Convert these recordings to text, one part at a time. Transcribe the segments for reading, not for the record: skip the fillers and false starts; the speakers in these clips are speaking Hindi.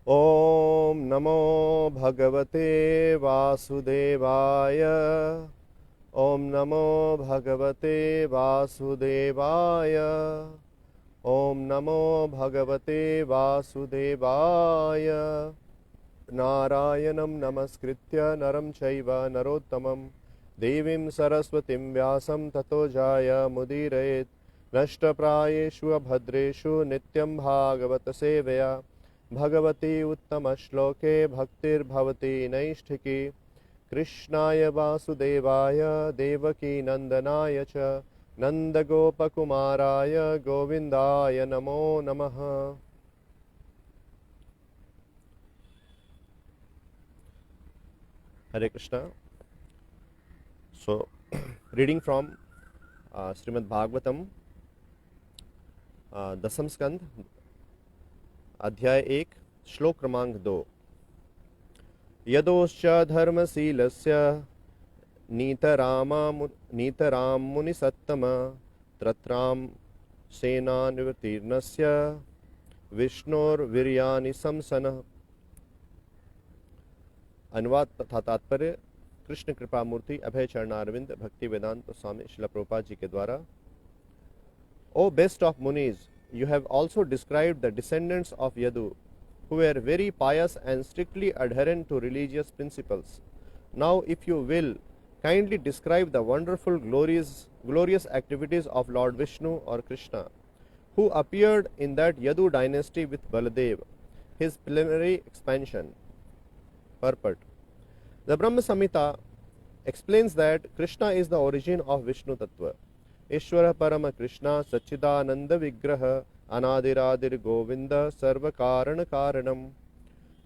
ॐ नमो भगवते वासुदेवाय। ॐ नमो भगवते वासुदेवाय। ॐ नमो भगवते वासुदेवाय। नारायणं नमस्कृत्य नरं चैव नरोत्तमं देवीं सरस्वतीं व्यासं ततो जायमुदीरयेत्। नष्टप्रायेषु अभद्रेषु नित्यं भागवत सेवया भगवती उत्तमश्लोके भक्तिर्भवति नैष्ठिकी। कृष्णाय वासुदेवाय देवकी नंदनाय च नंदगोपकुमाराय गोविंदाय नमो नमः। Hare Krishna. So, reading from Srimad Bhagavatam, दसम स्कंद, अध्याय 1, श्लोक क्रमांक 2। यदोश्च धर्मशीलस्य नीतरां मुनिसत्तम त्रत्रां सेनानिवतीर्णस्य विष्णोर्वीर्याणि संसनः। अनुवाद तथा तात्पर्य कृष्ण कृपा मूर्ति अभय चरणारविंद भक्ति वेदांत स्वामी श्रील प्रभुपाद जी के द्वारा। O best of Munis, you have also described the descendants of Yadu, who were very pious and strictly adherent to religious principles. Now, if you will, kindly describe the wonderful, glorious activities of Lord Vishnu or Krishna, who appeared in that Yadu dynasty with Baladev, his plenary expansion. Purport. The Brahma Samhita explains that Krishna is the origin of Vishnu Tattva. Ishvara Parama Krishna Sachidananda Vigraha Anadiradir Govinda Sarva Karana Karanam.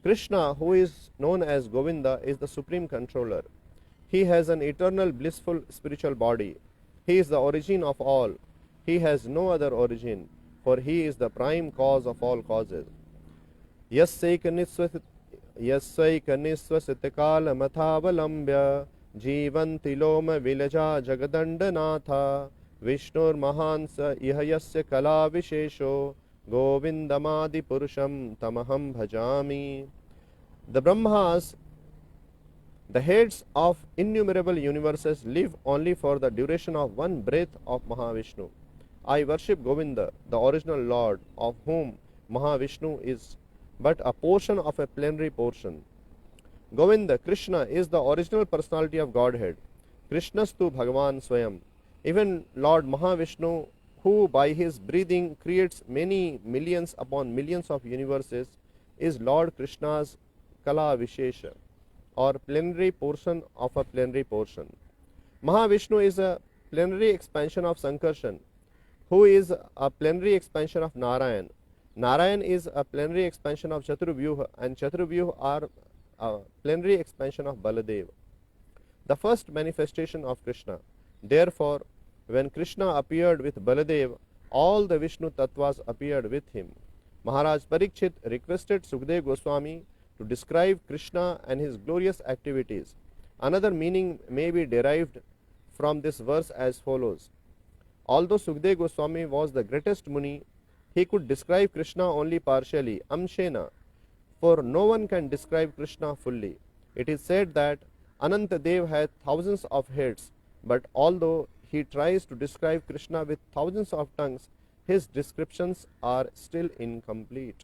Krishna, who is known as Govinda, is the supreme controller. He has an eternal blissful spiritual body. He is the origin of all. He has no other origin, for he is the prime cause of all causes. Yassaikanishvasitakalamathavalambya Jivanti Loma Vilaja Jagadandanath Vishnurmahansa Ihayasya Kala Vishesho Govindamadi Purusham Tamaham Bhajami. The Brahmas, the heads of innumerable universes, live only for the duration of one breath of Mahavishnu. I worship Govinda, the original Lord, of whom Mahavishnu is but a portion of a plenary portion. Govinda, Krishna, is the original personality of Godhead. Krishnastu Bhagavan Swayam. Even Lord Mahavishnu, who by his breathing creates many millions upon millions of universes, is Lord Krishna's Kala Vishesha, or plenary portion of a plenary portion. Mahavishnu is a plenary expansion of Sankarshan, who is a plenary expansion of Narayan. Narayan is a plenary expansion of Chaturvyuha, and Chaturvyuha are a plenary expansion of Baladev, the first manifestation of Krishna. Therefore, when Krishna appeared with Baladev, all the Vishnu Tattvas appeared with him. Maharaj Parikshit requested Sukdev Goswami to describe Krishna and his glorious activities. Another meaning may be derived from this verse as follows. Although Sukdev Goswami was the greatest Muni, he could describe Krishna only partially, amshena, for no one can describe Krishna fully. It is said that Anantadev had thousands of heads, but although he tries to describe Krishna with thousands of tongues, his descriptions are still incomplete.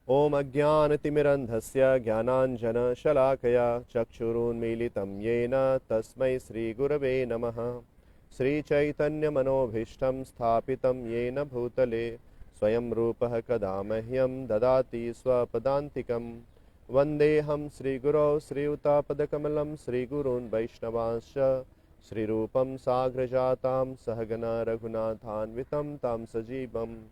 Om Ajnanatimirandhasya Jnananjana Shalakaya Chakshurunmilitam Yena Tasmai Sri Gurave Namaha. Sri Chaitanya Manobhishtam Sthapitam Yena Bhutale Swayam Rupah Kadamahyam Dadati Swapadantikam. Vandeham Sri Guru Sri Utapadakamalam Sri Gurun Vaishnavasya Sri Rupam Sagrajatam Sahagana Raghunathanvitam Tam Sajibam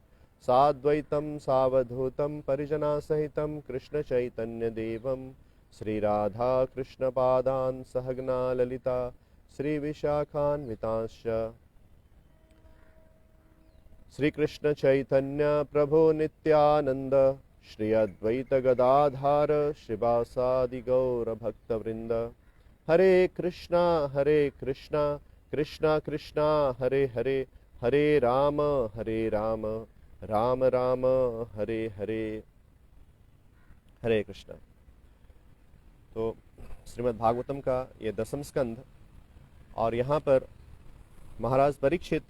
Sadvaitam Savadhutam Parijana Sahitam Krishna Chaitanya Devam Sri Radha Krishna Padan Sahagana Lalita Sri Vishakhan Vitasya Sri Krishna Chaitanya Prabhu Nityananda Shri Advaita Gadadhara Shivasadi Gaura Bhakta Vrinda. Hare Krishna Krishna Krishna Hare Hare Hare Rama Ram Ram Hare Hare, हरे कृष्ण। तो श्रीमद् भागवतम का ये 10वां स्कंध, और यहाँ पर महाराज परीक्षित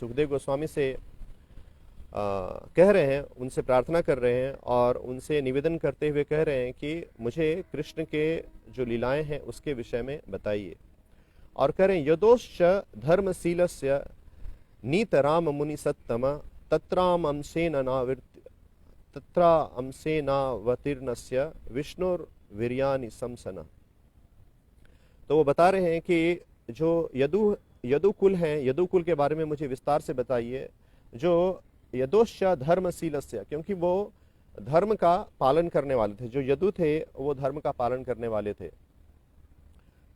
सुखदेव गोस्वामी से कह रहे हैं, उनसे प्रार्थना कर रहे हैं और उनसे निवेदन करते हुए कह रहे हैं कि मुझे कृष्ण के जो लीलाएं हैं उसके विषय में बताइए। और कह रहे हैं यदोश्च धर्मशीलस्य नीतराम मुनि सत्तम तत्रांशेनावतीर्णस्य विष्णुर्वीर्यानि समसन। तो वो बता रहे हैं कि जो यदुकुल हैं, यदुकुल के बारे में मुझे विस्तार से बताइए। जो यदोश्च धर्मशीलस्य, क्योंकि वो धर्म का पालन करने वाले थे, जो यदु थे वो धर्म का पालन करने वाले थे।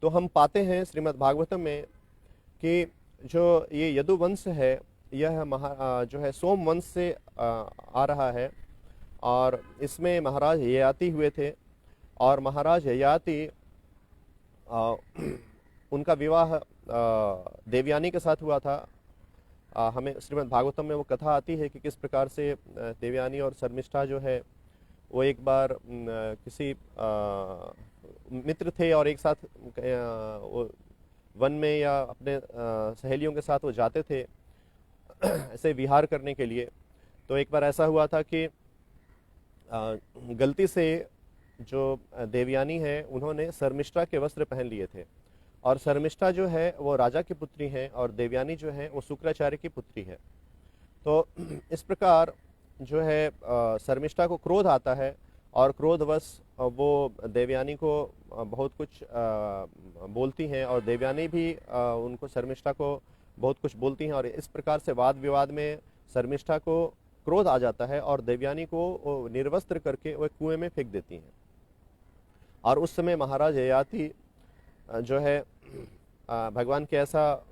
तो हम पाते हैं श्रीमद् भागवतम में कि जो ये यदु वंश है, यह जो है सोम वंश से आ रहा है, और इसमें महाराज ययाति हुए थे। और महाराज ययाति उनका विवाह देवयानी के साथ हुआ था। हमें श्रीमद् भागवतम में वो कथा आती है कि किस प्रकार से देवयानी और शर्मिष्ठा जो है वो एक बार किसी मित्र थे और एक साथ वो वन में या अपने सहेलियों के साथ वो जाते थे ऐसे विहार करने के लिए। तो एक बार ऐसा हुआ था कि गलती से जो देवयानी है उन्होंने शर्मिष्ठा के वस्त्र पहन लिए थे, और शर्मिष्ठा जो है वो राजा की पुत्री है और देवयानी जो है वो शुक्राचार्य की पुत्री है। तो इस प्रकार जो है शर्मिष्ठा को क्रोध आता है, और क्रोधवश वो देवयानी को बहुत कुछ बोलती हैं, और देवयानी भी उनको शर्मिष्ठा को बहुत कुछ बोलती हैं। और इस प्रकार से वाद विवाद में शर्मिष्ठा को क्रोध आ जाता है और देवयानी को निर्वस्त्र करके वो कुएं में फेंक देती हैं। और उस समय महाराज ययाति जो है भगवान की ऐसा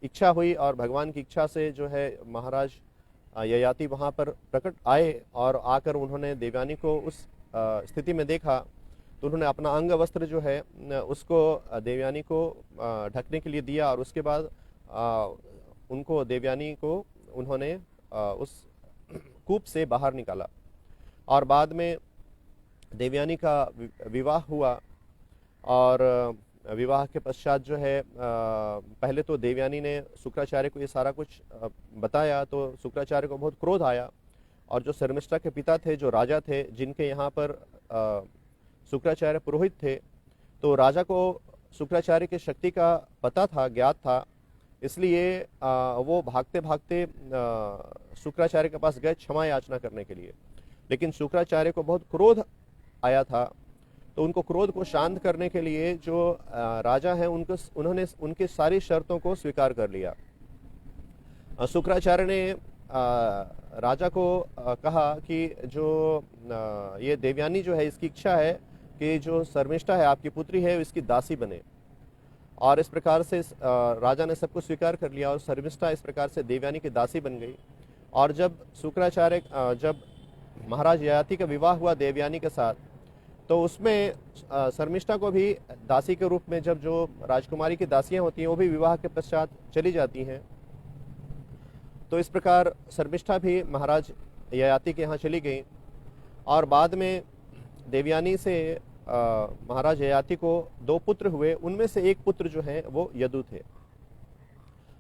इच्छा हुई, और भगवान की इच्छा से जो है महाराज ययाति वहाँ पर प्रकट आए, और आकर उन्होंने देवयानी को उस स्थिति में देखा। तो उन्होंने अपना अंग वस्त्र जो है उसको देवयानी को ढकने के लिए दिया, और उसके बाद उनको देवयानी को उन्होंने उस कूप से बाहर निकाला। और बाद में देवयानी का विवाह हुआ, और विवाह के पश्चात जो है पहले तो देवयानी ने शुक्राचार्य को ये सारा कुछ बताया, तो शुक्राचार्य को बहुत क्रोध आया। और जो शर्मिष्ठा के पिता थे, जो राजा थे, जिनके यहाँ पर शुक्राचार्य पुरोहित थे, तो राजा को शुक्राचार्य की शक्ति का पता था, ज्ञात था। इसलिए वो भागते भागते शुक्राचार्य के पास गए क्षमा याचना करने के लिए। लेकिन शुक्राचार्य को बहुत क्रोध आया था, तो उनको क्रोध को शांत करने के लिए जो राजा हैं उन्होंने उनकी सारी शर्तों को स्वीकार कर लिया। शुक्राचार्य ने राजा को कहा कि जो ये देवयानी जो है, इसकी इच्छा है कि जो शर्मिष्ठा है आपकी पुत्री है इसकी दासी बने। और इस प्रकार से राजा ने सब कुछ स्वीकार कर लिया, और शर्मिष्ठा इस प्रकार से देवयानी की दासी बन गई। और जब शुक्राचार्य जब महाराज ययाति का विवाह हुआ देवयानी के साथ, तो उसमें शर्मिष्ठा को भी दासी के रूप में, जब जो राजकुमारी की दासियां होती हैं वो भी विवाह के पश्चात चली जाती हैं। तो इस प्रकार शर्मिष्ठा भी महाराज ययाति के यहाँ चली गई। और बाद में देवयानी से महाराज ययाति को 2 पुत्र हुए, उनमें से एक पुत्र जो है वो यदु थे।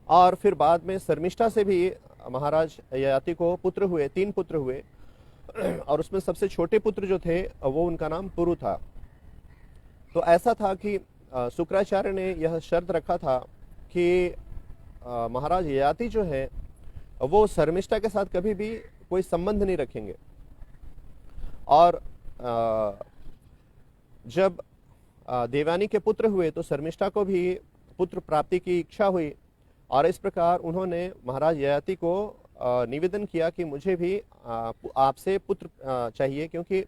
और फिर बाद में शर्मिष्ठा से भी महाराज ययाति को पुत्र हुए, 3 पुत्र हुए, और उसमें सबसे छोटे पुत्र जो थे वो उनका नाम पुरु था। तो ऐसा था कि शुक्राचार्य ने यह शर्त रखा था कि महाराज ययाति जो है वो शर्मिष्ठा के साथ कभी भी कोई संबंध नहीं रखेंगे। और जब देवयानी के पुत्र हुए तो शर्मिष्ठा को भी पुत्र प्राप्ति की इच्छा हुई, और इस प्रकार उन्होंने महाराज ययाति को निवेदन किया कि मुझे भी आपसे पुत्र चाहिए, क्योंकि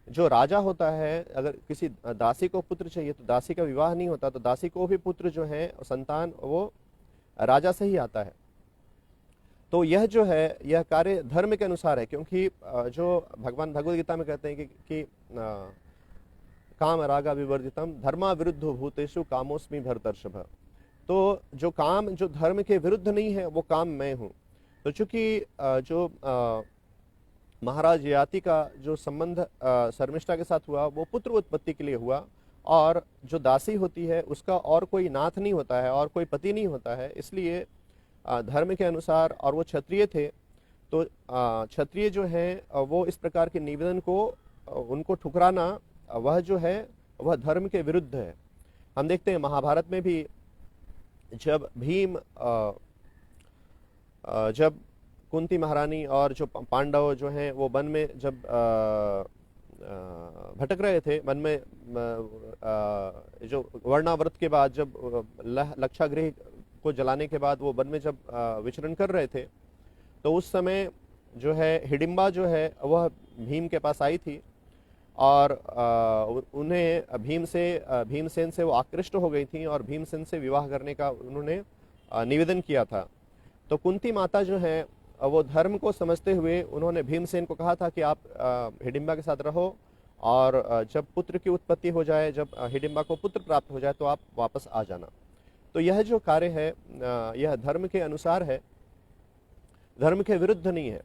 जो राजा होता है, अगर किसी दासी को पुत्र चाहिए तो दासी का विवाह नहीं होता, तो दासी को भी पुत्र जो है संतान वो राजा से ही आता है। तो यह जो है यह कार्य धर्म के अनुसार है, क्योंकि जो भगवान भगवद गीता में कहते हैं कि काम रागा विवर्जितम धर्मा विरुद्ध भूतेषु कामोस्मि भरतर्षभ। तो जो काम जो धर्म के विरुद्ध नहीं है वो काम मैं हूँ। तो तो चूंकि जो महाराज ययाति का जो संबंध शर्मिष्ठा के साथ हुआ वो पुत्र उत्पत्ति के लिए हुआ, और जो दासी होती है उसका और कोई नाथ नहीं होता है और कोई पति नहीं होता है, इसलिए धर्म के अनुसार, और वो क्षत्रिय थे, तो क्षत्रिय जो है वो इस प्रकार के निवेदन को उनको ठुकराना वह जो है वह धर्म के विरुद्ध है। हम देखते हैं महाभारत में भी जब भीम जब कुंती महारानी और जो पांडव जो हैं वो वन में जब भटक रहे थे, वन में जो वर्णाव्रत के बाद जब लक्षागृह को जलाने के बाद वो वन में जब विचरण कर रहे थे, तो उस समय जो है हिडिंबा जो है वह भीम के पास आई थी और उन्हें भीमसेन से वो आकृष्ट हो गई थी और भीमसेन से विवाह करने का उन्होंने निवेदन किया था। तो कुंती माता जो है वो धर्म को समझते हुए उन्होंने भीमसेन को कहा था कि आप हिडिंबा के साथ रहो, और जब पुत्र की उत्पत्ति हो जाए, जब हिडिंबा को पुत्र प्राप्त हो जाए तो आप वापस आ जाना। तो यह जो कार्य है यह धर्म के अनुसार है, धर्म के विरुद्ध नहीं है।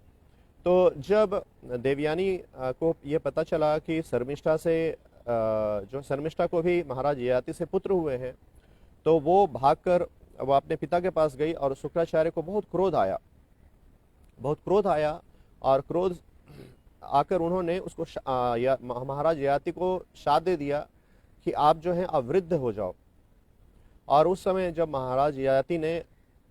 तो जब देवयानी को यह पता चला कि शर्मिष्ठा से जो शर्मिष्ठा को भी महाराज ययाति से पुत्र हुए हैं, तो वो भागकर वो अपने पिता के पास गई और शुक्राचार्य को बहुत क्रोध आया और क्रोध आकर उन्होंने उसको महाराज ययाति को शाप दे दिया कि आप जो है अवृद्ध हो जाओ। और उस समय जब महाराज ययाति ने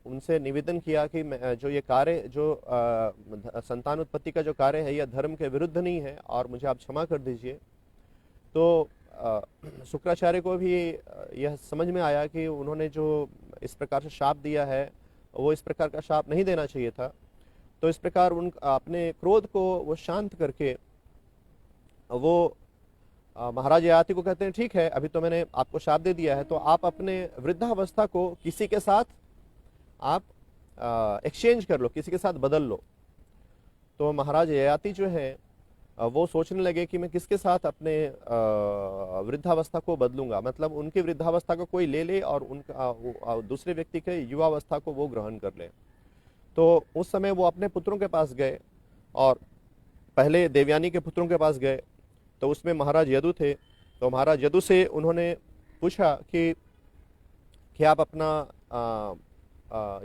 उनसे निवेदन किया कि जो ये कार्य जो संतान उत्पत्ति का जो कार्य है यह धर्म के विरुद्ध नहीं है और मुझे आप क्षमा कर दीजिए, तो शुक्राचार्य को भी यह समझ में आया कि उन्होंने जो इस प्रकार से शाप दिया है वो इस प्रकार का शाप नहीं देना चाहिए था। तो इस प्रकार उन अपने क्रोध को वो शांत करके वो महाराज ययाति को कहते हैं, ठीक है अभी तो मैंने आपको शाप दे दिया है, तो आप अपने वृद्धावस्था को किसी के साथ आप एक्सचेंज कर लो, किसी के साथ बदल लो। तो महाराज ययाति जो है वो सोचने लगे कि मैं किसके साथ अपने वृद्धावस्था को बदलूंगा, मतलब उनकी वृद्धावस्था को कोई ले ले और उनका दूसरे व्यक्ति के युवावस्था को वो ग्रहण कर ले। तो उस समय वो अपने पुत्रों के पास गए और पहले देवयानी के पुत्रों के पास गए, तो उसमें महाराज यदु थे। तो महाराज यदु से उन्होंने पूछा कि आप अपना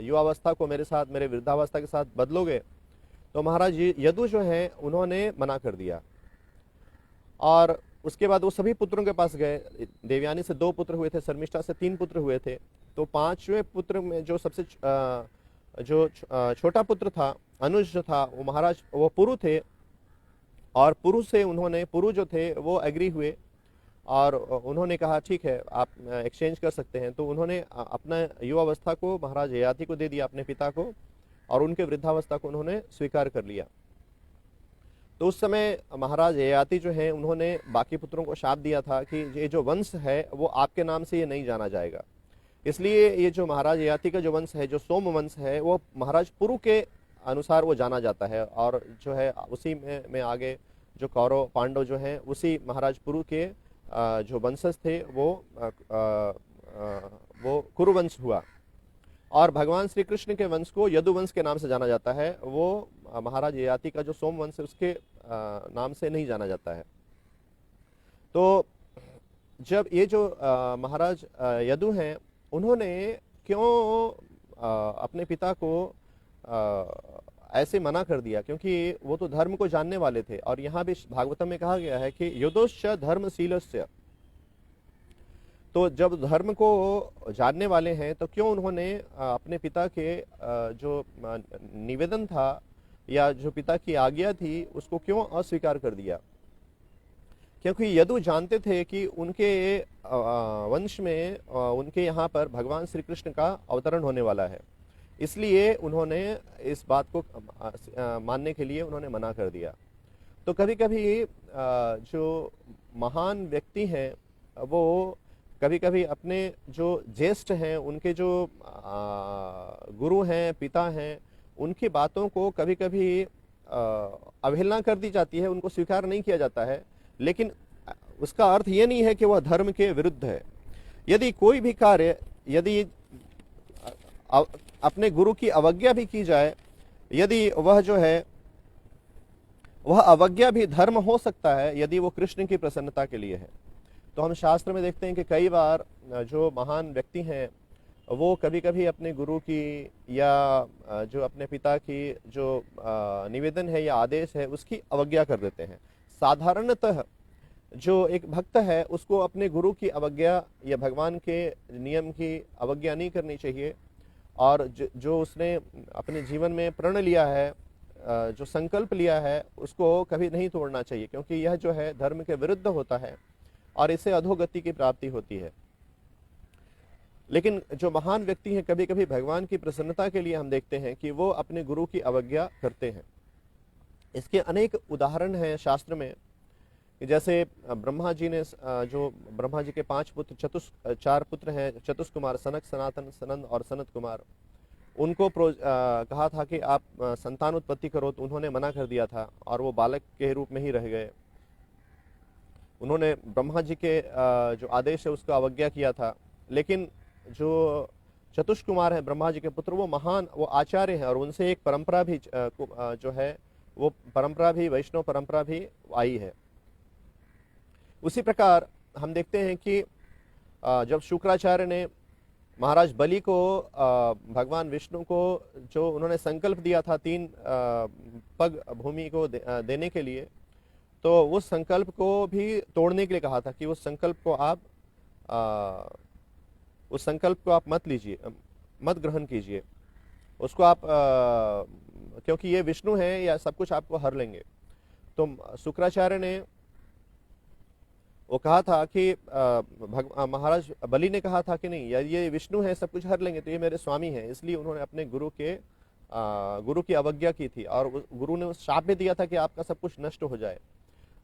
युवावस्था को मेरे साथ, मेरे वृद्धावस्था के साथ बदलोगे? तो महाराज यदु जो है उन्होंने मना कर दिया। और उसके बाद वो सभी पुत्रों के पास गए। देवयानी से 2 पुत्र हुए थे, शर्मिष्ठा से 3 पुत्र हुए थे। तो 5वें पुत्र में जो सबसे जो छोटा पुत्र था, अनुज जो था, वो महाराज वो पुरु थे, और पुरु जो थे वो एग्री हुए और उन्होंने कहा ठीक है आप एक्सचेंज कर सकते हैं। तो उन्होंने अपना युवावस्था को महाराज ययाति को दे दिया, अपने पिता को, और उनके वृद्धावस्था को उन्होंने स्वीकार कर लिया। तो उस समय महाराज ययाति जो है उन्होंने बाकी पुत्रों को शाप दिया था कि ये जो वंश है वो आपके नाम से ये नहीं जाना जाएगा, इसलिए ये जो महाराज ययाति का जो वंश है, जो सोम वंश है, वो महाराज पुरु के अनुसार वो जाना जाता है। और जो है उसी में आगे जो कौरव पांडव जो हैं उसी महाराज पुरु के जो वंशज थे वो कुरुवंश हुआ। और भगवान श्री कृष्ण के वंश को यदुवंश के नाम से जाना जाता है, वो महाराज ययाति का जो सोम वंश है उसके नाम से नहीं जाना जाता है। तो जब ये जो महाराज यदु हैं उन्होंने क्यों अपने पिता को ऐसे मना कर दिया, क्योंकि वो तो धर्म को जानने वाले थे। और यहाँ भी भागवतम में कहा गया है कि यदोश्च धर्मशीलस्य, तो जब धर्म को जानने वाले हैं तो क्यों उन्होंने अपने पिता के जो निवेदन था या जो पिता की आज्ञा थी उसको क्यों अस्वीकार कर दिया? क्योंकि यदु जानते थे कि उनके वंश में उनके यहाँ पर भगवान श्री कृष्ण का अवतरण होने वाला है, इसलिए उन्होंने इस बात को मानने के लिए उन्होंने मना कर दिया। तो कभी कभी जो महान व्यक्ति हैं वो कभी कभी अपने जो ज्येष्ठ हैं, उनके जो गुरु हैं, पिता हैं, उनकी बातों को कभी कभी अवहेलना कर दी जाती है, उनको स्वीकार नहीं किया जाता है। लेकिन उसका अर्थ ये नहीं है कि वह धर्म के विरुद्ध है। यदि कोई भी कार्य, यदि अपने गुरु की अवज्ञा भी की जाए यदि वह जो है वह अवज्ञा भी धर्म हो सकता है यदि वो कृष्ण की प्रसन्नता के लिए है। तो हम शास्त्र में देखते हैं कि कई बार जो महान व्यक्ति हैं वो कभी कभी अपने गुरु की या जो अपने पिता की जो निवेदन है या आदेश है उसकी अवज्ञा कर देते हैं। साधारणतः जो एक भक्त है उसको अपने गुरु की अवज्ञा या भगवान के नियम की अवज्ञा नहीं करनी चाहिए, और जो उसने अपने जीवन में प्रण लिया है, जो संकल्प लिया है, उसको कभी नहीं तोड़ना चाहिए, क्योंकि यह जो है धर्म के विरुद्ध होता है और इससे अधोगति की प्राप्ति होती है। लेकिन जो महान व्यक्ति हैं कभी कभी भगवान की प्रसन्नता के लिए हम देखते हैं कि वो अपने गुरु की अवज्ञा करते हैं। इसके अनेक उदाहरण हैं शास्त्र में, जैसे ब्रह्मा जी ने जो ब्रह्मा जी के 5 पुत्र 4 पुत्र हैं, चतुष्कुमार, सनक, सनातन, सनंद और सनत कुमार, उनको कहा था कि आप संतान उत्पत्ति करो, तो उन्होंने मना कर दिया था और वो बालक के रूप में ही रह गए। उन्होंने ब्रह्मा जी के जो आदेश है उसका अवज्ञा किया था। लेकिन जो चतुष्कुमार हैं ब्रह्मा जी के पुत्र, वो महान, वो आचार्य हैं और उनसे एक परंपरा भी जो है वो परंपरा भी वैष्णव परंपरा भी आई है। उसी प्रकार हम देखते हैं कि जब शुक्राचार्य ने महाराज बलि को भगवान विष्णु को जो उन्होंने संकल्प दिया था 3 पग भूमि को देने के लिए, तो उस संकल्प को भी तोड़ने के लिए कहा था कि उस संकल्प को आप मत लीजिए, मत ग्रहण कीजिए उसको आप, क्योंकि ये विष्णु है या सब कुछ आपको हर लेंगे। तो शुक्राचार्य ने वो कहा था कि महाराज बलि ने कहा था कि नहीं यार, ये विष्णु है, सब कुछ हर लेंगे, तो ये मेरे स्वामी हैं। इसलिए उन्होंने अपने गुरु की अवज्ञा की थी और गुरु ने शाप भी दिया था कि आपका सब कुछ नष्ट हो जाए।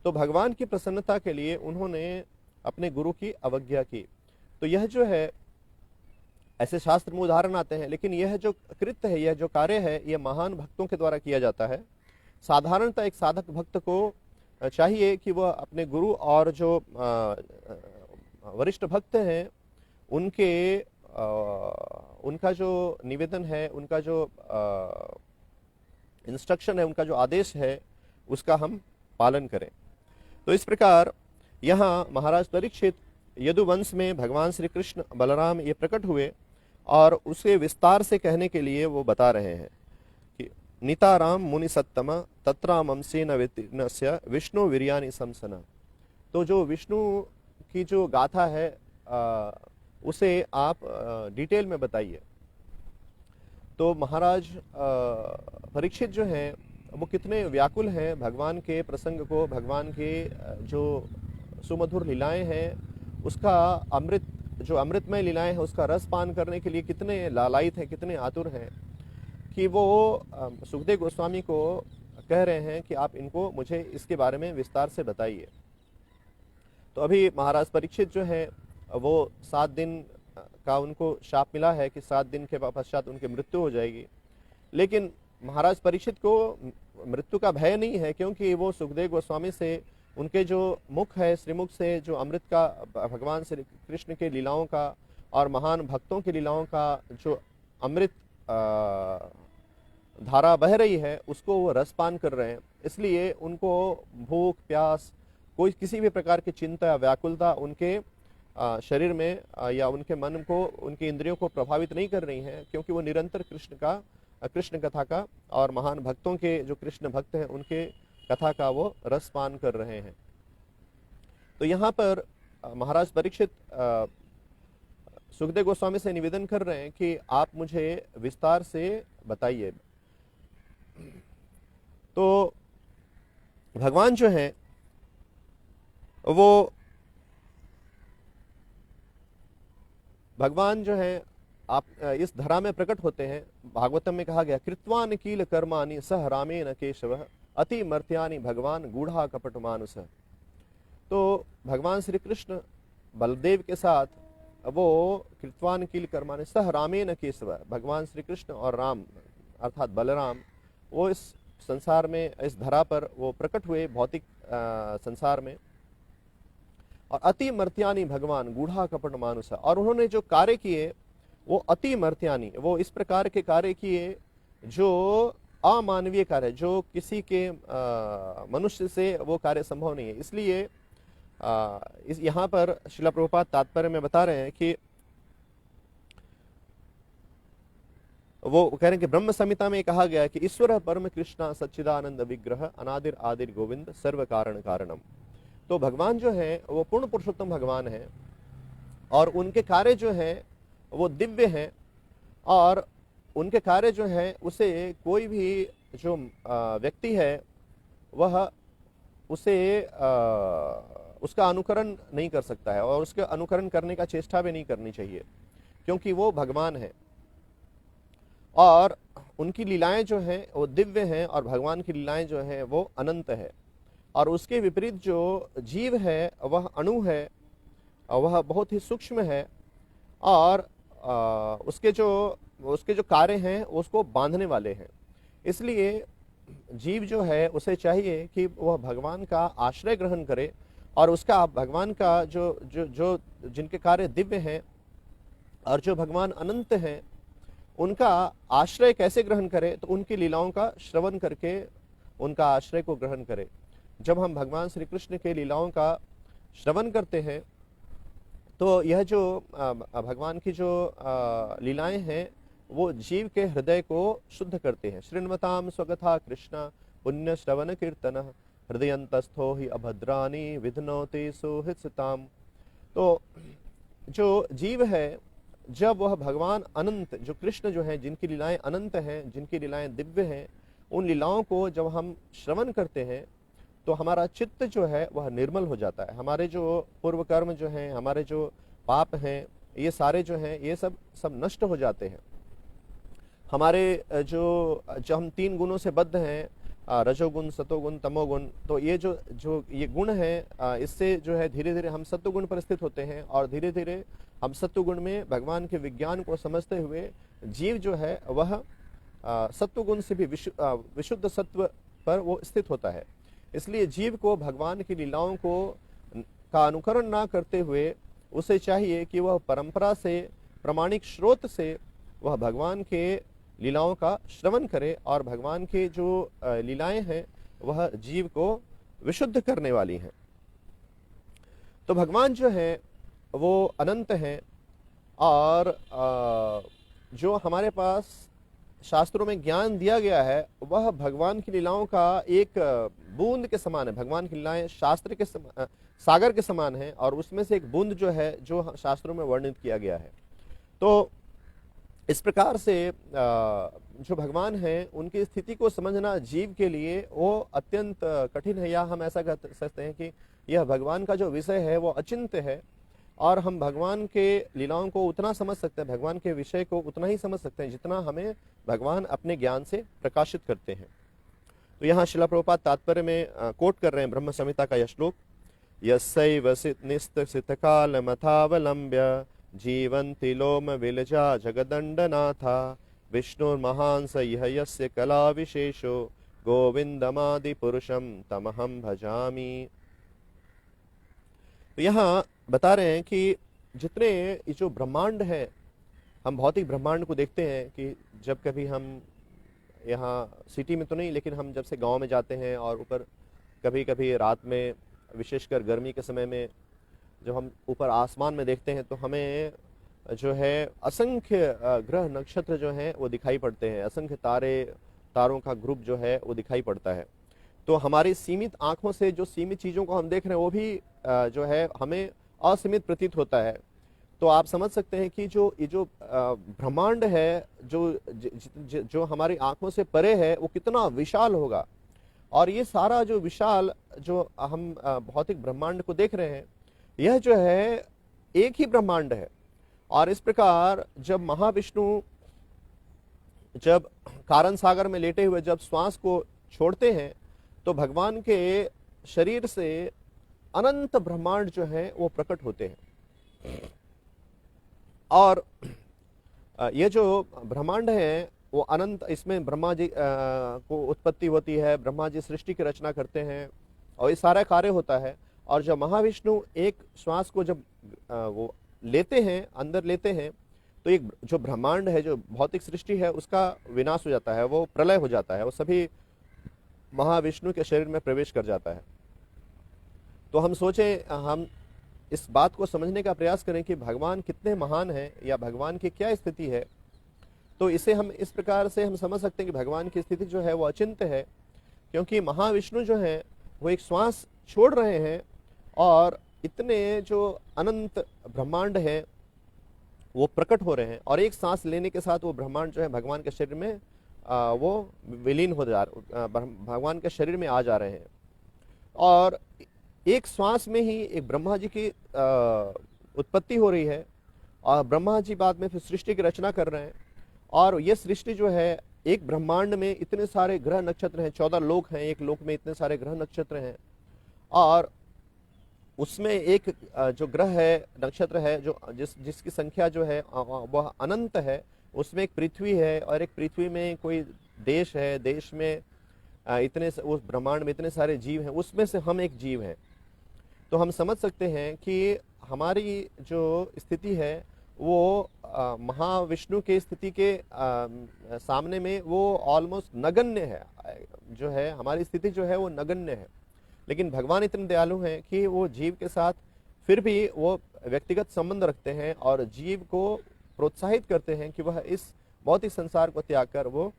तो भगवान की प्रसन्नता के लिए उन्होंने अपने गुरु की अवज्ञा की। तो यह जो है, ऐसे शास्त्र में उदाहरण आते हैं, लेकिन यह जो कृत्य है, यह जो कार्य है, यह महान भक्तों के द्वारा किया जाता है। साधारणतः एक साधक भक्त को चाहिए कि वह अपने गुरु और जो वरिष्ठ भक्त हैं उनका जो निवेदन है, उनका जो इंस्ट्रक्शन है, उनका जो आदेश है, उसका हम पालन करें। तो इस प्रकार यहाँ महाराज परीक्षित यदुवंश में भगवान श्री कृष्ण बलराम ये प्रकट हुए और उसे विस्तार से कहने के लिए वो बता रहे हैं कि निताराम मुनि सत्तम तत्रामंसेन वितीर्णस्य विष्णु वीर्यानि संसना। तो जो विष्णु की जो गाथा है उसे आप डिटेल में बताइए। तो महाराज परीक्षित जो हैं वो कितने व्याकुल हैं भगवान के प्रसंग को, भगवान के जो सुमधुर लीलाएं हैं उसका जो अमृतमय लीलाएं हैं उसका रस पान करने के लिए कितने लालायित हैं, कितने आतुर हैं, कि वो सुखदेव गोस्वामी को कह रहे हैं कि आप इनको मुझे इसके बारे में विस्तार से बताइए। तो अभी महाराज परीक्षित जो है वो 7 दिन का उनको शाप मिला है कि 7 दिन के पश्चात उनकी मृत्यु हो जाएगी। लेकिन महाराज परीक्षित को मृत्यु का भय नहीं है, क्योंकि वो सुखदेव गोस्वामी से उनके जो मुख है, श्रीमुख से जो अमृत का, भगवान श्री कृष्ण के लीलाओं का और महान भक्तों की लीलाओं का जो अमृत धारा बह रही है उसको वो रसपान कर रहे हैं। इसलिए उनको भूख प्यास, कोई किसी भी प्रकार की चिंता या व्याकुलता उनके शरीर में या उनके मन को, उनकी इंद्रियों को प्रभावित नहीं कर रही हैं, क्योंकि वो निरंतर कृष्ण कथा का और महान भक्तों के जो कृष्ण भक्त हैं उनके कथा का वो रसपान कर रहे हैं। तो यहाँ पर महाराज परीक्षित सुखदेव गोस्वामी से निवेदन कर रहे हैं कि आप मुझे विस्तार से बताइए। तो भगवान जो है आप इस धरा में प्रकट होते हैं। भागवतम में कहा गया, कृत्वान कील कर्माणि सह रामेण केशवः अति मर्त्यानि भगवान गूढ़ा कपट मानुष। तो भगवान श्री कृष्ण बलदेव के साथ वो कृत्वान कील कर्माणि सह रामेण केशवः, भगवान श्री कृष्ण और राम अर्थात बलराम वो इस संसार में, इस धरा पर वो प्रकट हुए भौतिक संसार में। और अति मर्त्यानि भगवान गूढ़ा कपट मानुष, और उन्होंने जो कार्य किए वो अति मर्त्यानि, वो इस प्रकार के कार्य किए जो अमानवीय कार्य, जो किसी के मनुष्य से वो कार्य संभव नहीं है। इसलिए इस यहाँ पर श्रील प्रभुपाद तात्पर्य में बता रहे हैं कि वो कह रहे हैं कि ब्रह्म संहिता में कहा गया है कि ईश्वर परम कृष्णा सच्चिदानंद विग्रह अनादिर आदिर गोविंद सर्व कारण कारणम। तो भगवान जो है वो पूर्ण पुरुषोत्तम भगवान है और उनके कार्य जो है वो दिव्य हैं और उनके कार्य जो है उसे कोई भी जो व्यक्ति है वह उसे उसका अनुकरण नहीं कर सकता है और उसके अनुकरण करने का चेष्टा भी नहीं करनी चाहिए, क्योंकि वो भगवान है और उनकी लीलाएं जो हैं वो दिव्य हैं और भगवान की लीलाएं जो हैं वो अनंत है। और उसके विपरीत जो जीव है वह अणु है, वह बहुत ही सूक्ष्म है और उसके जो कार्य हैं उसको बांधने वाले हैं। इसलिए जीव जो है उसे चाहिए कि वह भगवान का आश्रय ग्रहण करे और उसका भगवान का जो जो जो जिनके कार्य दिव्य हैं और जो भगवान अनंत हैं उनका आश्रय कैसे ग्रहण करे, तो उनकी लीलाओं का श्रवण करके उनका आश्रय को ग्रहण करे। जब हम भगवान श्री कृष्ण के लीलाओं का श्रवण करते हैं तो यह जो भगवान की जो लीलाएं हैं वो जीव के हृदय को शुद्ध करते हैं। श्रृण्वताम स्वगथा कृष्ण पुण्य श्रवण कीर्तन हृदयंतस्थो ही अभद्रानी विधनोति सुहितताम। तो जो जीव है जब वह भगवान अनंत जो कृष्ण जो है जिनकी लीलाएं अनंत हैं, जिनकी लीलाएं दिव्य हैं, उन लीलाओं को जब हम श्रवण करते हैं तो हमारा चित्त जो है वह निर्मल हो जाता है। हमारे जो पूर्व कर्म जो हैं, हमारे जो पाप हैं, ये सारे जो हैं ये सब नष्ट हो जाते हैं। हमारे जो हम 3 गुणों से बद्ध हैं, रजोगुण सतोगुण तमोगुण, तो ये जो ये गुण हैं इससे जो है धीरे धीरे हम सत्वगुण पर स्थित होते हैं और धीरे धीरे हम सत्वगुण में भगवान के विज्ञान को समझते हुए जीव जो है वह सत्वगुण से भी विशुद्ध सत्व पर वो स्थित होता है। इसलिए जीव को भगवान की लीलाओं का अनुकरण ना करते हुए उसे चाहिए कि वह परंपरा से, प्रामाणिक स्रोत से वह भगवान के लीलाओं का श्रवण करे और भगवान के जो लीलाएं हैं वह जीव को विशुद्ध करने वाली हैं। तो भगवान जो है वो अनंत हैं और जो हमारे पास शास्त्रों में ज्ञान दिया गया है वह भगवान की लीलाओं का एक बूंद के समान है। भगवान की लीलाएं शास्त्र के सागर के समान है और उसमें से एक बूंद जो है जो शास्त्रों में वर्णित किया गया है। तो इस प्रकार से जो भगवान हैं उनकी स्थिति को समझना जीव के लिए वो अत्यंत कठिन है, या हम ऐसा कह सकते हैं कि यह भगवान का जो विषय है वो अचिंत्य है और हम भगवान के लीलाओं को उतना समझ सकते हैं, भगवान के विषय को उतना ही समझ सकते हैं जितना हमें भगवान अपने ज्ञान से प्रकाशित करते हैं। तो यहाँ श्रील प्रभुपाद तात्पर्य में कोट कर रहे हैं ब्रह्म संहिता का यह श्लोक, यस्सैव निस्थित काल मथावलंब्य जीवन्ति लोम विलजा जगदंडनाथा विष्णुर्महांस यह यस्य कला विशेषो गोविंदमादि पुरुषम तमहम भजामि। तो यहाँ बता रहे हैं कि जितने ये जो ब्रह्मांड है, हम भौतिक ब्रह्मांड को देखते हैं कि जब कभी हम यहाँ सिटी में तो नहीं लेकिन हम जब से गांव में जाते हैं और ऊपर कभी कभी रात में विशेषकर गर्मी के समय में जब हम ऊपर आसमान में देखते हैं तो हमें जो है असंख्य ग्रह नक्षत्र जो हैं वो दिखाई पड़ते हैं, असंख्य तारों का ग्रुप जो है वो दिखाई पड़ता है। तो हमारी सीमित आंखों से जो सीमित चीज़ों को हम देख रहे हैं वो भी जो है हमें असीमित प्रतीत होता है। तो आप समझ सकते हैं कि ये जो ब्रह्मांड है जो हमारी आंखों से परे है वो कितना विशाल होगा। और ये सारा जो विशाल जो हम भौतिक ब्रह्मांड को देख रहे हैं यह जो है एक ही ब्रह्मांड है। और इस प्रकार जब महाविष्णु जब कारण सागर में लेटे हुए जब श्वास को छोड़ते हैं तो भगवान के शरीर से अनंत ब्रह्मांड जो है वो प्रकट होते हैं। और ये जो ब्रह्मांड है वो अनंत, इसमें ब्रह्मा जी को उत्पत्ति होती है, ब्रह्मा जी सृष्टि की रचना करते हैं और ये सारा कार्य होता है। और जब महाविष्णु एक श्वास को जब वो लेते हैं, अंदर लेते हैं, तो एक जो ब्रह्मांड है, जो भौतिक सृष्टि है, उसका विनाश हो जाता है, वो प्रलय हो जाता है, वो सभी महाविष्णु के शरीर में प्रवेश कर जाता है। तो हम सोचें, हम इस बात को समझने का प्रयास करें कि भगवान कितने महान हैं या भगवान की क्या स्थिति है। तो इसे हम इस प्रकार से हम समझ सकते हैं कि भगवान की स्थिति जो है वो अचिंत्य है, क्योंकि महाविष्णु जो है वो एक श्वास छोड़ रहे हैं और इतने जो अनंत ब्रह्मांड है वो प्रकट हो रहे हैं, और एक सांस लेने के साथ वो ब्रह्मांड जो है भगवान के शरीर में वो विलीन हो जा भगवान के शरीर में आ जा रहे हैं। और एक श्वास में ही एक ब्रह्मा जी की उत्पत्ति हो रही है, और ब्रह्मा जी बाद में फिर सृष्टि की रचना कर रहे हैं। और ये सृष्टि जो है, एक ब्रह्मांड में इतने सारे ग्रह नक्षत्र हैं, 14 लोक हैं, एक लोक में इतने सारे ग्रह नक्षत्र हैं, और उसमें एक जो ग्रह है, नक्षत्र है, जो जिसकी संख्या जो है वह अनंत है, उसमें एक पृथ्वी है, और एक पृथ्वी में कोई देश है, देश में इतने, उस ब्रह्मांड में इतने सारे जीव हैं, उसमें से हम एक जीव हैं। तो हम समझ सकते हैं कि हमारी जो स्थिति है वो महाविष्णु के स्थिति के सामने में वो ऑलमोस्ट नगण्य है, जो है हमारी स्थिति जो है वो नगण्य है। लेकिन भगवान इतने दयालु हैं कि वो जीव के साथ फिर भी वो व्यक्तिगत संबंध रखते हैं और जीव को प्रोत्साहित करते हैं कि वह इस भौतिक संसार को त्याग कर वो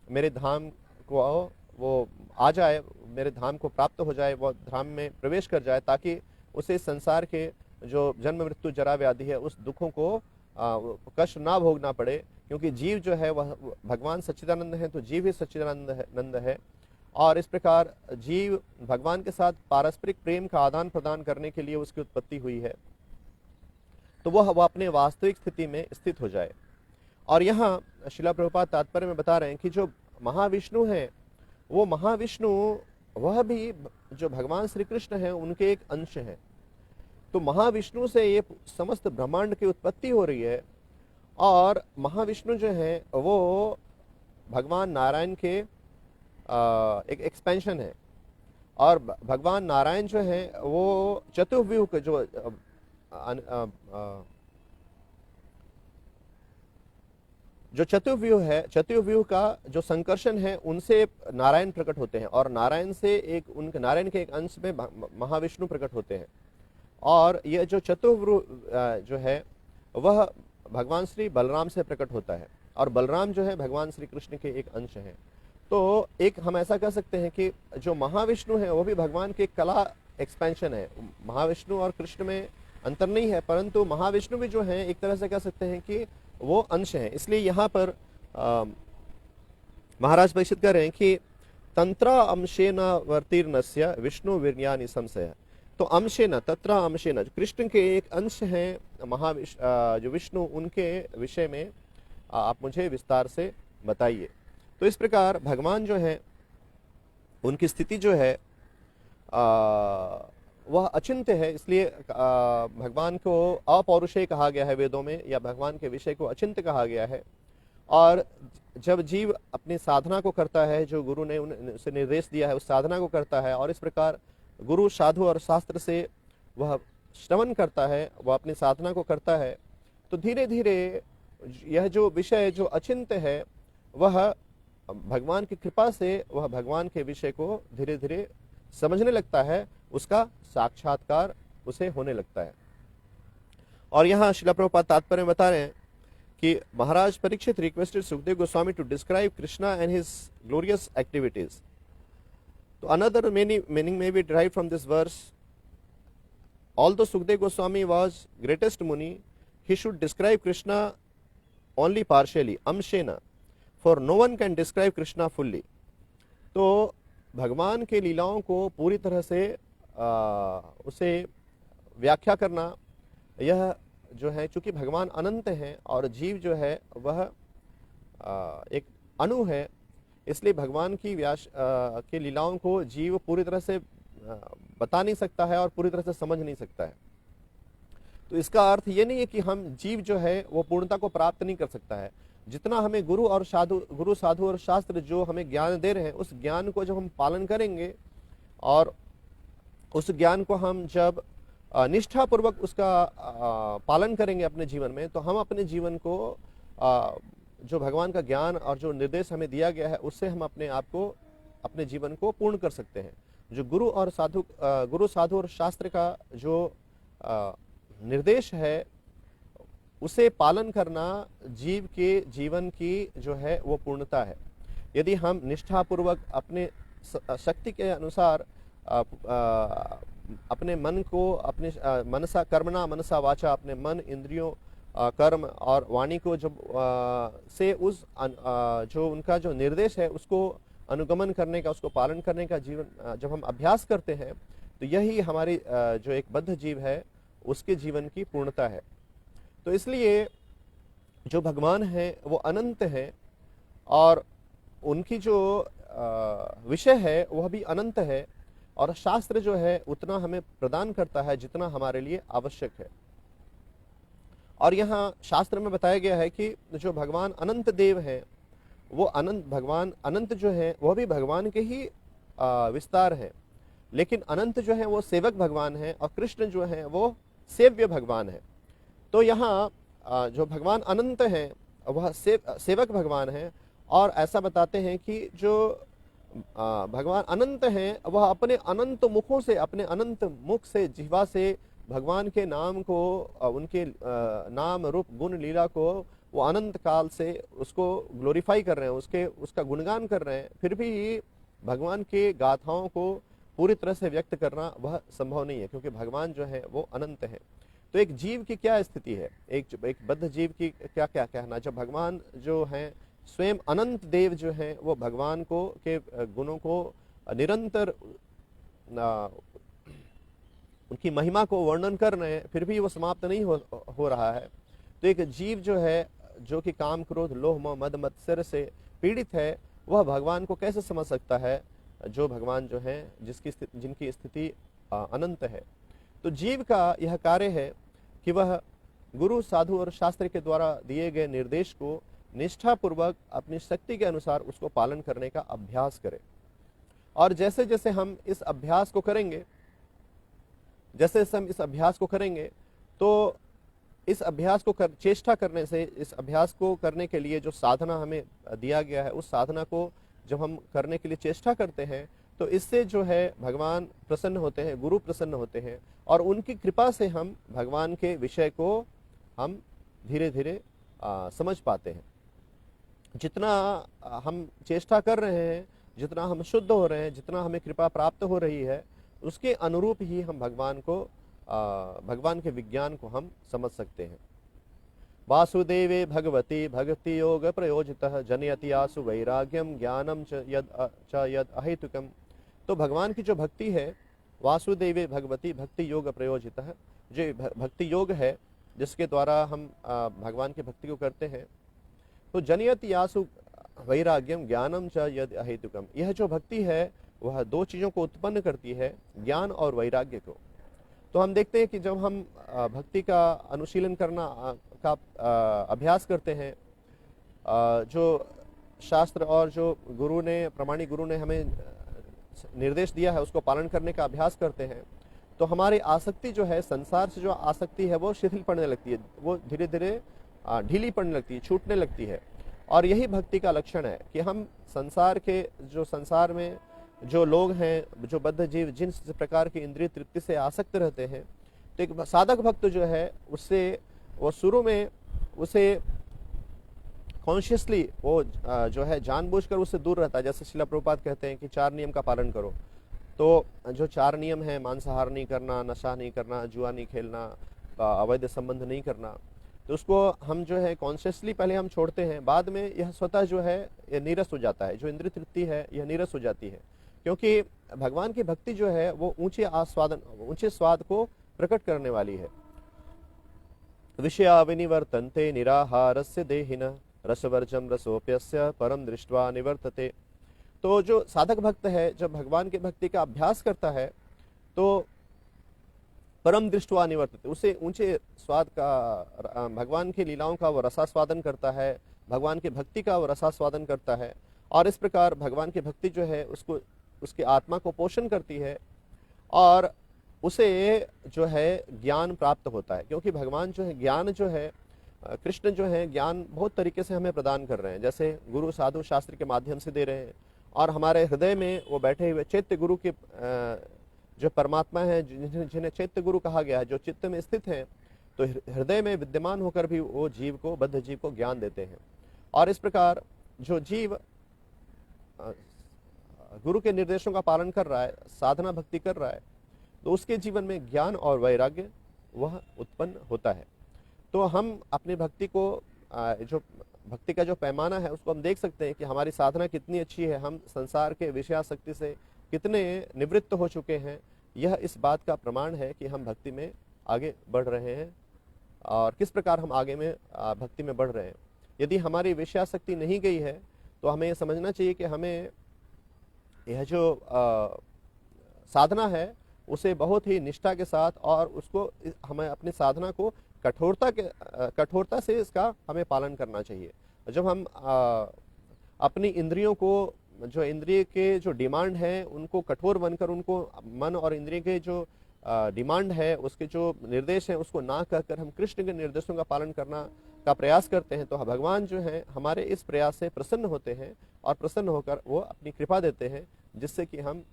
मेरे धाम को वो आ जाए, मेरे धाम को प्राप्त हो जाए, वो धाम में प्रवेश कर जाए, ताकि उसे संसार के जो जन्म मृत्यु जरा व्याधि है उस दुखों को कष्ट ना भोगना पड़े। क्योंकि जीव जो है वह भगवान सच्चिदानंद है, तो जीव ही सच्चिदानंद है। और इस प्रकार जीव भगवान के साथ पारस्परिक प्रेम का आदान प्रदान करने के लिए उसकी उत्पत्ति हुई है, तो वह अपने वास्तविक स्थिति में स्थित हो जाए। और यहाँ श्रील प्रभुपाद तात्पर्य में बता रहे हैं कि जो महाविष्णु है, वो महाविष्णु वह भी जो भगवान श्री कृष्ण है उनके एक अंश हैं। तो महाविष्णु से ये समस्त ब्रह्मांड की उत्पत्ति हो रही है, और महाविष्णु जो है वो भगवान नारायण के एक एक्सपेंशन है। और भगवान नारायण जो है वो चतुर्व्यूह के जो चतुर्व्यूह का जो संकर्षण है, उनसे नारायण प्रकट होते हैं, और नारायण के एक अंश में महाविष्णु प्रकट होते हैं। और यह जो चतुर्व्यूह जो है वह भगवान श्री बलराम से प्रकट होता है, और बलराम जो है भगवान श्री कृष्ण के एक अंश हैं। तो एक हम ऐसा कह सकते हैं कि जो महाविष्णु है वो भी भगवान के कला एक्सपेंशन है। महाविष्णु और कृष्ण में अंतर नहीं है, परंतु महाविष्णु भी जो है एक तरह से कह सकते हैं कि वो अंश हैं। इसलिए यहाँ पर महाराज परीक्षित कह रहे हैं कि तंत्रा अंशेन वर्तीर्णस्य विष्णु वीर्यानि संशय। तो अंशेन, तत्रा अंशेन, कृष्ण के एक अंश हैं जो विष्णु, उनके विषय में आप मुझे विस्तार से बताइए। तो इस प्रकार भगवान जो है उनकी स्थिति जो है वह अचिंत्य है। इसलिए भगवान को अपौरुषेय कहा गया है वेदों में, या भगवान के विषय को अचिंत्य कहा गया है। और जब जीव अपनी साधना को करता है, जो गुरु ने उसे निर्देश दिया है उस साधना को करता है, और इस प्रकार गुरु साधु और शास्त्र से वह श्रवण करता है, वह अपनी साधना को करता है, तो धीरे धीरे यह जो विषय जो अचिंत्य है वह भगवान की कृपा से वह भगवान के विषय को धीरे धीरे समझने लगता है, उसका साक्षात्कार उसे होने लगता है। और यहाँ श्रील प्रभुपाद तात्पर्य में बता रहे हैं कि Maharaj Parikshit requested Sukhdev Goswami to describe Krishna and his glorious activities. तो another meaning may be derived from this verse. Although Sukdev Goswami was greatest Muni, he should describe Krishna only partially, amshena, for no one can describe Krishna fully. तो भगवान के लीलाओं को पूरी तरह से उसे व्याख्या करना, यह जो है, चूंकि भगवान अनंत हैं और जीव जो है वह एक अणु है, इसलिए भगवान की के लीलाओं को जीव पूरी तरह से बता नहीं सकता है और पूरी तरह से समझ नहीं सकता है। तो इसका अर्थ ये नहीं है कि हम जीव जो है वो पूर्णता को प्राप्त नहीं कर सकता है। जितना हमें गुरु साधु और शास्त्र जो हमें ज्ञान दे रहे हैं, उस ज्ञान को जब हम पालन करेंगे और उस ज्ञान को हम जब निष्ठापूर्वक उसका पालन करेंगे अपने जीवन में, तो हम अपने जीवन को जो भगवान का ज्ञान और जो निर्देश हमें दिया गया है उससे हम अपने आप को, अपने जीवन को पूर्ण कर सकते हैं। जो गुरु साधु और शास्त्र का जो निर्देश है उसे पालन करना जीव के जीवन की जो है वो पूर्णता है। यदि हम निष्ठापूर्वक अपने शक्ति के अनुसार अपने मन को, अपने मनसा कर्मणा मनसा वाचा, अपने मन, इंद्रियों, कर्म और वाणी को जब से उस जो उनका जो निर्देश है उसको अनुगमन करने का, उसको पालन करने का जीवन जब हम अभ्यास करते हैं, तो यही हमारी जो एक बद्ध जीव है उसके जीवन की पूर्णता है। तो इसलिए जो भगवान है वो अनंत है और उनकी जो विषय है वह भी अनंत है, और शास्त्र जो है उतना हमें प्रदान करता है जितना हमारे लिए आवश्यक है। और यहाँ शास्त्र में बताया गया है कि जो भगवान अनंत देव हैं, वो अनंत भगवान अनंत जो है वह भी भगवान के ही विस्तार है, लेकिन अनंत जो है वो सेवक भगवान है और कृष्ण जो है वो सेव्य भगवान है। तो यहाँ जो भगवान अनंत हैं वह सेवक भगवान है, और ऐसा बताते हैं कि जो भगवान अनंत हैं वह अपने अनंत मुखों से, अपने अनंत मुख से, जिह्वा से भगवान के नाम को, उनके नाम रूप गुण लीला को वो अनंत काल से उसको ग्लोरीफाई कर रहे हैं, उसका गुणगान कर रहे हैं। फिर भी भगवान के गाथाओं को पूरी तरह से व्यक्त करना वह संभव नहीं है, क्योंकि भगवान जो है वो अनंत है। तो एक जीव की क्या स्थिति है, एक बद्ध जीव की क्या क्या कहना, जब भगवान जो हैं स्वयं अनंत देव जो हैं वो भगवान को के गुणों को निरंतर उनकी महिमा को वर्णन कर रहे हैं, फिर भी वो समाप्त नहीं हो रहा है। तो एक जीव जो है जो कि काम, क्रोध, लोभ, मोह, मद, मत्सर से पीड़ित है, वह भगवान को कैसे समझ सकता है जो भगवान जो है जिनकी स्थिति अनंत है। तो जीव का यह कार्य है कि वह गुरु, साधु और शास्त्र के द्वारा दिए गए निर्देश को निष्ठापूर्वक अपनी शक्ति के अनुसार उसको पालन करने का अभ्यास करे। और जैसे जैसे हम इस अभ्यास को करेंगे, तो इस अभ्यास को चेष्टा करने से, इस अभ्यास को करने के लिए जो साधना हमें दिया गया है, उस साधना को जब हम करने के लिए चेष्टा करते हैं, तो इससे जो है भगवान प्रसन्न होते हैं, गुरु प्रसन्न होते हैं, और उनकी कृपा से हम भगवान के विषय को हम धीरे धीरे समझ पाते हैं। जितना हम चेष्टा कर रहे हैं, जितना हम शुद्ध हो रहे हैं, जितना हमें कृपा प्राप्त हो रही है, उसके अनुरूप ही हम भगवान के विज्ञान को हम समझ सकते हैं। वासुदेवे भगवती भक्ति योग प्रयोजितः जनयति आसु वैराग्यम ज्ञानम च यद अहेतुकम। तो भगवान की जो भक्ति है, वासुदेवे भगवती भक्ति योग प्रयोजितः, जो भक्ति योग है जिसके द्वारा हम भगवान की भक्ति को करते हैं, तो जनयति आसु वैराग्यम ज्ञानम च यद अहेतुकम। यह जो भक्ति है वह दो चीजों को उत्पन्न करती है, ज्ञान और वैराग्य को। तो हम देखते हैं कि जब हम भक्ति का अनुशीलन करना का अभ्यास करते हैं, जो शास्त्र और जो गुरु ने, प्रामाणिक गुरु ने हमें निर्देश दिया है उसको पालन करने का अभ्यास करते हैं, तो हमारी आसक्ति जो है, संसार से जो आसक्ति है वो शिथिल पड़ने लगती है, वो धीरे धीरे ढीली पड़ने लगती है, छूटने लगती है। और यही भक्ति का लक्षण है कि हम संसार में जो लोग हैं, जो बद्ध जीव जिस प्रकार की इंद्रिय तृप्ति से आसक्त रहते हैं, तो एक साधक भक्त जो है उससे वो शुरू में उसे कॉन्शियसली वो जो है जानबूझकर उससे दूर रहता है। जैसे श्रील प्रभुपाद कहते हैं कि 4 नियम का पालन करो, तो जो 4 नियम है, मांसाहार नहीं करना, नशा नहीं करना, जुआ नहीं खेलना, अवैध संबंध नहीं करना, तो उसको हम जो है कॉन्शियसली पहले हम छोड़ते हैं, बाद में यह स्वतः जो है ये नीरस हो जाता है। जो इंद्रिय तृप्ति है यह नीरस हो जाती है, क्योंकि भगवान की भक्ति जो है वो ऊंचे स्वाद को प्रकट करने वाली है। विषया विनिवर्तन्ते निराहारस्य देहिनः रसवर्जम रसोप्यस्य परम दृष्ट्वा निवर्तते। तो जो साधक भक्त है जब भगवान की भक्ति का अभ्यास करता है तो परम दृष्ट्वा निवर्तते, उसे ऊंचे स्वाद का, भगवान की लीलाओं का वो रसास्वादन करता है, भगवान की भक्ति का वो रसास्वादन करता है। और इस प्रकार भगवान की भक्ति जो है उसको, उसकी आत्मा को पोषण करती है, और उसे जो है ज्ञान प्राप्त होता है, क्योंकि भगवान जो है ज्ञान जो है कृष्ण जो है ज्ञान बहुत तरीके से हमें प्रदान कर रहे हैं, जैसे गुरु साधु शास्त्र के माध्यम से दे रहे हैं, और हमारे हृदय में वो बैठे हुए चैत्य गुरु के जो परमात्मा है, जिन्हें चैत्य गुरु कहा गया है, जो चित्त में स्थित हैं, तो हृदय में विद्यमान होकर भी वो जीव को, बद्ध जीव को ज्ञान देते हैं। और इस प्रकार जो जीव गुरु के निर्देशों का पालन कर रहा है, साधना भक्ति कर रहा है, तो उसके जीवन में ज्ञान और वैराग्य वह उत्पन्न होता है। तो हम अपनी भक्ति को जो भक्ति का जो पैमाना है उसको हम देख सकते हैं कि हमारी साधना कितनी अच्छी है, हम संसार के विषयासक्ति से कितने निवृत्त हो चुके हैं। यह इस बात का प्रमाण है कि हम भक्ति में आगे बढ़ रहे हैं, और किस प्रकार हम आगे में भक्ति में बढ़ रहे हैं। यदि हमारी विषयासक्ति नहीं गई है तो हमें समझना चाहिए कि हमें यह जो साधना है उसे बहुत ही निष्ठा के साथ, और उसको हमें अपनी साधना को कठोरता से इसका हमें पालन करना चाहिए। जब हम अपनी इंद्रियों को, जो इंद्रिय के जो डिमांड है उनको कठोर बनकर, उनको मन और इंद्रिय के जो डिमांड है, उसके जो निर्देश हैं उसको ना कहकर हम कृष्ण के निर्देशों का पालन करना का प्रयास करते हैं, तो भगवान जो है हमारे इस प्रयास से प्रसन्न होते हैं, और प्रसन्न होकर वो अपनी कृपा देते हैं, जिससे कि हम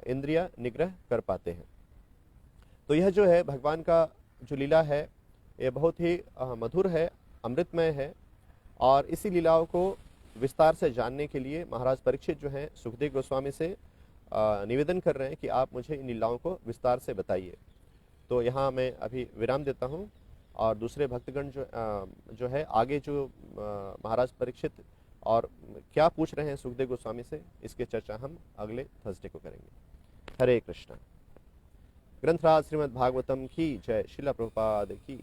इंद्रिय निग्रह कर पाते हैं। तो यह जो है भगवान का जो लीला है ये बहुत ही मधुर है, अमृतमय है, और इसी लीलाओं को विस्तार से जानने के लिए महाराज परीक्षित जो हैं सुखदेव गोस्वामी से निवेदन कर रहे हैं कि आप मुझे इन लीलाओं को विस्तार से बताइए। तो यहाँ मैं अभी विराम देता हूँ, और दूसरे भक्तगण जो है आगे जो महाराज परीक्षित और क्या पूछ रहे हैं सुखदेव गोस्वामी से, इसके चर्चा हम अगले थर्सडे को करेंगे। हरे कृष्णा। ग्रंथराज श्रीमद् भागवतम की जय। श्रील प्रभुपाद की।